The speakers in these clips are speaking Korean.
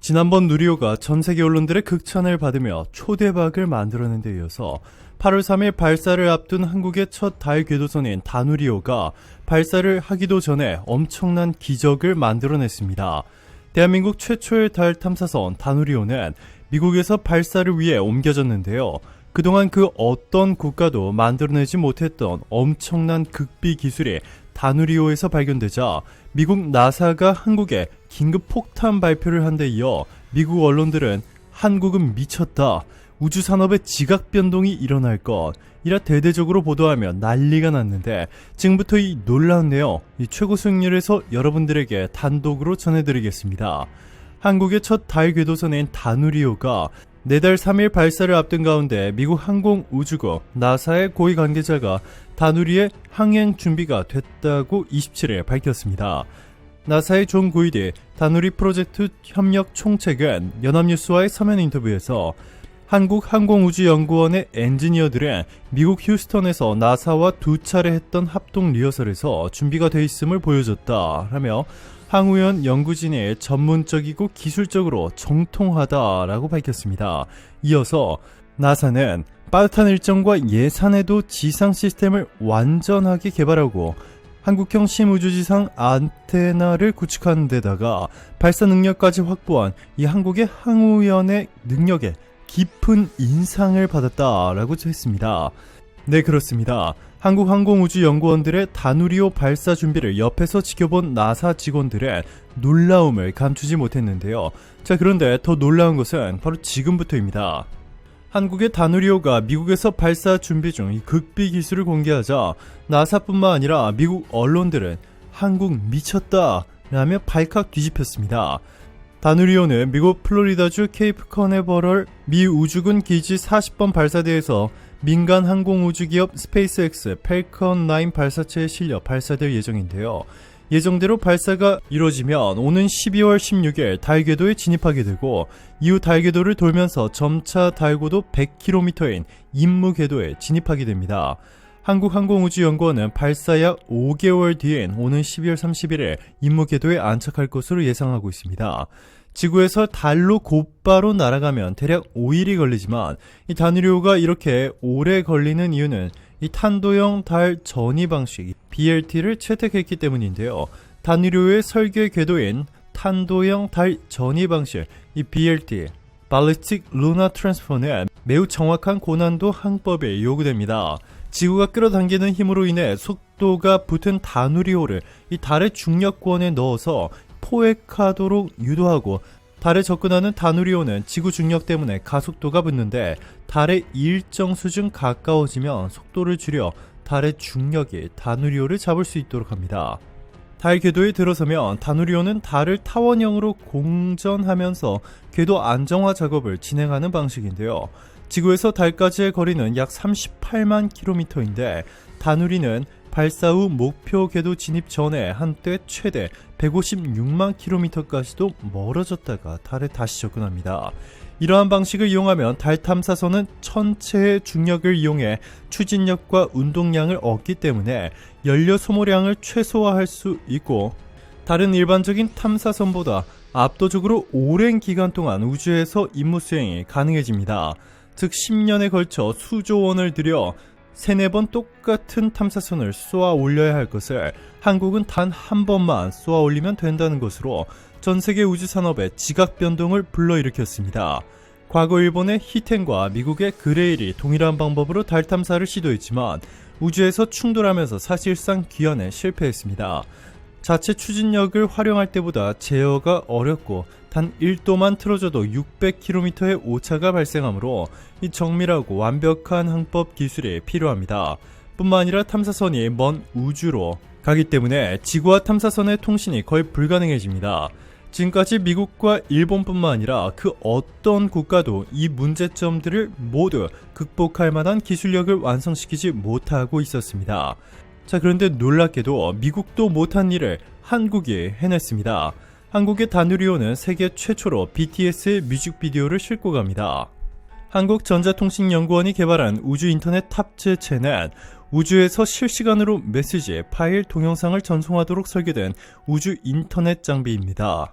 지난번 누리호가 전세계 언론들의 극찬을 받으며 초대박을 만들어낸 데 이어서 8월 3일 발사를 앞둔 한국의 첫 달 궤도선인 다누리호가 발사를 하기도 전에 엄청난 기적을 만들어냈습니다. 대한민국 최초의 달 탐사선 다누리호는 미국에서 발사를 위해 옮겨졌는데요. 그동안 그 어떤 국가도 만들어내지 못했던 엄청난 극비 기술이 다누리호에서 발견되자 미국 나사가 한국에 긴급 폭탄 발표를 한 데 이어 미국 언론들은 한국은 미쳤다, 우주산업의 지각 변동이 일어날 것이라 대대적으로 보도하며 난리가 났는데, 지금부터 이 놀라운 내용 최고 수익률에서 여러분들에게 단독으로 전해드리겠습니다. 한국의 첫 달 궤도선인 다누리호가 내달 3일 발사를 앞둔 가운데 미국 항공우주국 나사의 고위 관계자가 다누리의 항행 준비가 됐다고 27일 밝혔습니다. 나사의 존 구이디 다누리 프로젝트 협력 총책은 연합뉴스와의 서면 인터뷰에서 한국항공우주연구원의 엔지니어들은 미국 휴스턴에서 나사와 2차례 했던 합동 리허설에서 준비가 돼 있음을 보여줬다 라며 항우연 연구진이 전문적이고 기술적으로 정통하다라고 밝혔습니다. 이어서 나사는 빠듯한 일정과 예산에도 지상 시스템을 완전하게 개발하고 한국형 심우주지상 안테나를 구축하는 데다가 발사 능력까지 확보한 이 한국의 항우연의 능력에 깊은 인상을 받았다라고 했습니다. 네, 그렇습니다. 한국항공우주연구원들의 다누리호 발사 준비를 옆에서 지켜본 나사 직원들의 놀라움을 감추지 못했는데요. 자, 그런데 더 놀라운 것은 바로 지금부터입니다. 한국의 다누리호가 미국에서 발사 준비 중 이 극비 기술을 공개하자 나사뿐만 아니라 미국 언론들은 한국 미쳤다 라며 발칵 뒤집혔습니다. 다누리호는 미국 플로리다주 케이프 커네버럴 미 우주군 기지 40번 발사대에서 민간 항공우주기업 스페이스X 펠컨 9 발사체에 실려 발사될 예정인데요. 예정대로 발사가 이루어지면 오는 12월 16일 달 궤도에 진입하게 되고, 이후 달 궤도를 돌면서 점차 달고도 100km인 임무 궤도에 진입하게 됩니다. 한국항공우주연구원은 발사 약 5개월 뒤인 오는 12월 31일 임무 궤도에 안착할 것으로 예상하고 있습니다. 지구에서 달로 곧바로 날아가면 대략 5일이 걸리지만 이 다누리호가 이렇게 오래 걸리는 이유는 이 탄도형 달 전이 방식 BLT를 채택했기 때문인데요. 다누리호의 설계 궤도인 탄도형 달 전이 방식 이 BLT Ballistic Lunar Transfer는 매우 정확한 고난도 항법이 요구됩니다. 지구가 끌어당기는 힘으로 인해 속도가 붙은 다누리호를 이 달의 중력권에 넣어서 포획하도록 유도하고, 달에 접근하는 다누리호는 지구 중력 때문에 가속도가 붙는데 달의 일정 수준 가까워지면 속도를 줄여 달의 중력이 다누리호를 잡을 수 있도록 합니다. 달 궤도에 들어서면 다누리호는 달을 타원형으로 공전하면서 궤도 안정화 작업을 진행하는 방식인데요. 지구에서 달까지의 거리는 약 38만 km인데 다누리는 발사 후 목표 궤도 진입 전에 한때 최대 156만 km까지도 멀어졌다가 달에 다시 접근합니다. 이러한 방식을 이용하면 달 탐사선은 천체의 중력을 이용해 추진력과 운동량을 얻기 때문에 연료 소모량을 최소화할 수 있고, 다른 일반적인 탐사선보다 압도적으로 오랜 기간 동안 우주에서 임무 수행이 가능해집니다. 즉 10년에 걸쳐 수조 원을 들여 3-4번 똑같은 탐사선을 쏘아 올려야 할 것을 한국은 단 한 번만 쏘아 올리면 된다는 것으로 전세계 우주산업의 지각 변동을 불러일으켰습니다. 과거 일본의 히텐과 미국의 그레일이 동일한 방법으로 달 탐사를 시도했지만 우주에서 충돌하면서 사실상 귀환에 실패했습니다. 자체 추진력을 활용할 때보다 제어가 어렵고 단 1도만 틀어져도 600km의 오차가 발생하므로 이 정밀하고 완벽한 항법 기술이 필요합니다. 뿐만 아니라 탐사선이 먼 우주로 가기 때문에 지구와 탐사선의 통신이 거의 불가능해집니다. 지금까지 미국과 일본뿐만 아니라 그 어떤 국가도 이 문제점들을 모두 극복할 만한 기술력을 완성시키지 못하고 있었습니다. 자, 그런데 놀랍게도 미국도 못한 일을 한국이 해냈습니다. 한국의 다누리호는 세계 최초로 BTS의 뮤직비디오를 싣고 갑니다. 한국전자통신연구원이 개발한 우주 인터넷 탑재체는 우주에서 실시간으로 메시지, 파일, 동영상을 전송하도록 설계된 우주 인터넷 장비입니다.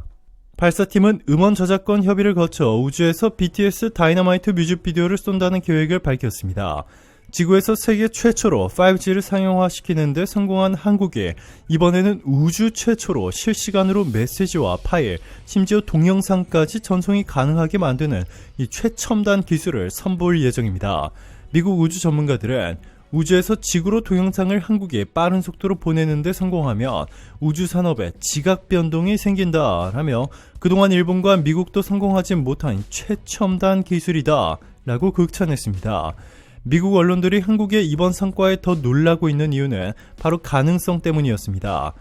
발사팀은 음원 저작권 협의를 거쳐 우주에서 BTS 다이너마이트 뮤직비디오를 쏜다는 계획을 밝혔습니다. 지구에서 세계 최초로 5G를 상용화시키는 데 성공한 한국이 이번에는 우주 최초로 실시간으로 메시지와 파일, 심지어 동영상까지 전송이 가능하게 만드는 이 최첨단 기술을 선보일 예정입니다. 미국 우주 전문가들은 우주에서 지구로 동영상을 한국에 빠른 속도로 보내는 데 성공하면 우주 산업에 지각 변동이 생긴다라며 그동안 일본과 미국도 성공하지 못한 최첨단 기술이다 라고 극찬했습니다. 미국 언론들이 한국의 이번 성과에 더 놀라고 있는 이유는 바로 가능성 때문이었습니다.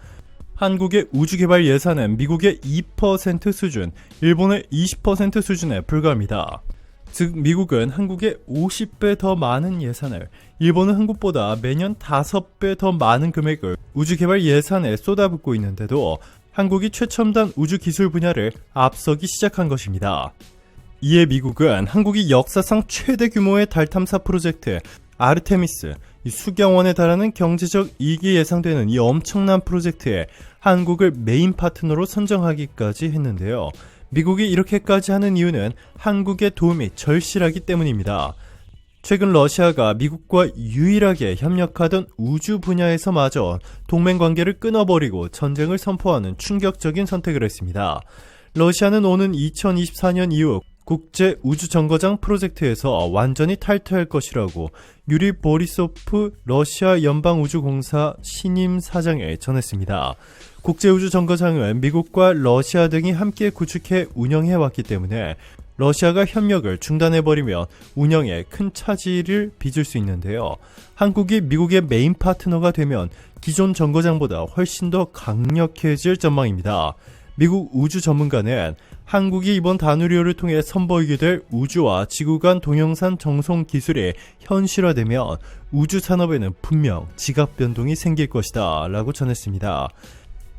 한국의 우주개발 예산은 미국의 2% 수준, 일본의 20% 수준에 불과합니다. 즉 미국은 한국의 50배 더 많은 예산을, 일본은 한국보다 매년 5배 더 많은 금액을 우주개발 예산에 쏟아붓고 있는데도 한국이 최첨단 우주기술 분야를 앞서기 시작한 것입니다. 이에 미국은 한국이 역사상 최대 규모의 달 탐사 프로젝트 아르테미스, 수경원에 달하는 경제적 이익이 예상되는 이 엄청난 프로젝트에 한국을 메인 파트너로 선정하기까지 했는데요. 미국이 이렇게까지 하는 이유는 한국의 도움이 절실하기 때문입니다. 최근 러시아가 미국과 유일하게 협력하던 우주 분야에서마저 동맹관계를 끊어버리고 전쟁을 선포하는 충격적인 선택을 했습니다. 러시아는 오는 2024년 이후 국제 우주정거장 프로젝트에서 완전히 탈퇴할 것이라고 유리 보리소프 러시아 연방우주공사 신임 사장에 전했습니다. 국제우주정거장은 미국과 러시아 등이 함께 구축해 운영해왔기 때문에 러시아가 협력을 중단해버리면 운영에 큰 차질을 빚을 수 있는데요. 한국이 미국의 메인 파트너가 되면 기존 정거장보다 훨씬 더 강력해질 전망입니다. 미국 우주 전문가는 한국이 이번 다누리호를 통해 선보이게 될 우주와 지구 간 동영상 전송 기술이 현실화되면 우주 산업에는 분명 지각 변동이 생길 것이다 라고 전했습니다.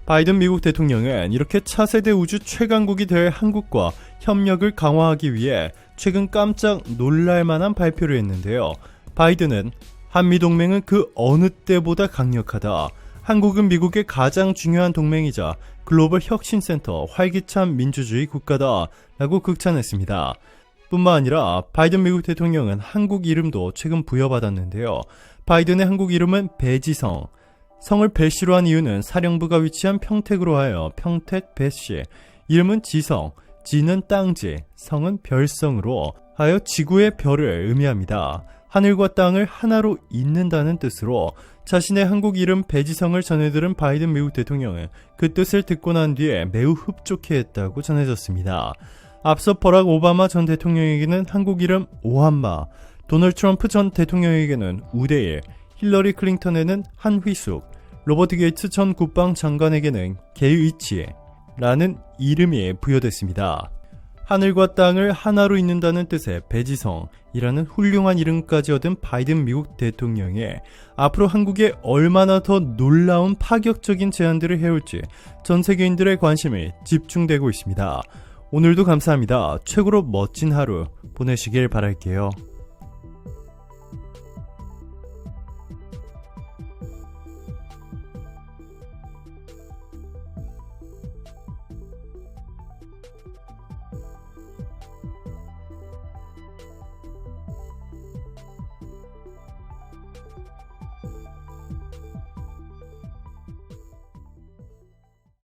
바이든 미국 대통령은 이렇게 차세대 우주 최강국이 될 한국과 협력을 강화하기 위해 최근 깜짝 놀랄만한 발표를 했는데요. 바이든은 한미동맹은 그 어느 때보다 강력하다. 한국은 미국의 가장 중요한 동맹이자 글로벌 혁신센터 활기찬 민주주의 국가다 라고 극찬했습니다. 뿐만 아니라 바이든 미국 대통령은 한국 이름도 최근 부여받았는데요. 바이든의 한국 이름은 배지성. 성을 배씨로 한 이유는 사령부가 위치한 평택으로 하여 평택 배씨. 이름은 지성, 지는 땅지, 성은 별성으로 하여 지구의 별을 의미합니다. 하늘과 땅을 하나로 잇는다는 뜻으로 자신의 한국 이름 배지성을 전해들은 바이든 미국 대통령은 그 뜻을 듣고 난 뒤에 매우 흡족해했다고 전해졌습니다. 앞서 버락 오바마 전 대통령에게는 한국 이름 오한마, 도널드 트럼프 전 대통령에게는 우대일, 힐러리 클린턴에는 한휘숙, 로버트 게이츠 전 국방장관에게는 게이치라는 이름이 부여됐습니다. 하늘과 땅을 하나로 잇는다는 뜻의 배지성이라는 훌륭한 이름까지 얻은 바이든 미국 대통령이 앞으로 한국에 얼마나 더 놀라운 파격적인 제안들을 해올지 전 세계인들의 관심이 집중되고 있습니다. 오늘도 감사합니다. 최고로 멋진 하루 보내시길 바랄게요.